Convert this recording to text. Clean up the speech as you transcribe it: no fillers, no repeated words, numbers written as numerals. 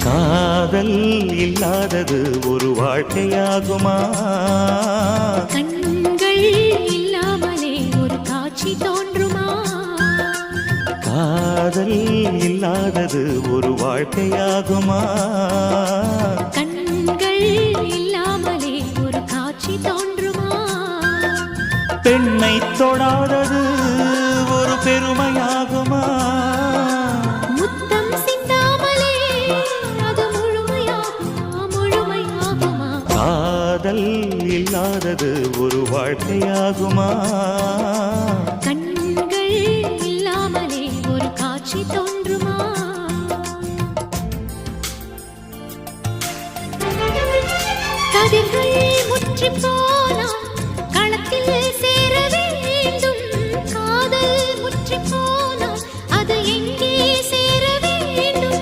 காதல் இல்லாதது ஒரு வாழ்க்கையாகுமா? கண்கள் இல்லாமலே ஒரு காட்சி தோன்றுமா? காதல் இல்லாதது ஒரு வாழ்க்கையாகுமா? கண்கள் இல்லாமலே ஒரு காட்சி தோன்றுமா? பெண்ணை தொடாதது ஒரு பெருமையாகுமா? முத்தம் சிந்தாமலே அது முழுமையாகுமா? முழுமையாகுமா? காதல் இல்லாதது ஒரு வாழ்க்கையாகுமா? கண்கள் இல்லாமலே ஒரு காட்சி தோன்றுமா? கதிர்கள் முற்றி போனால் களத்தில்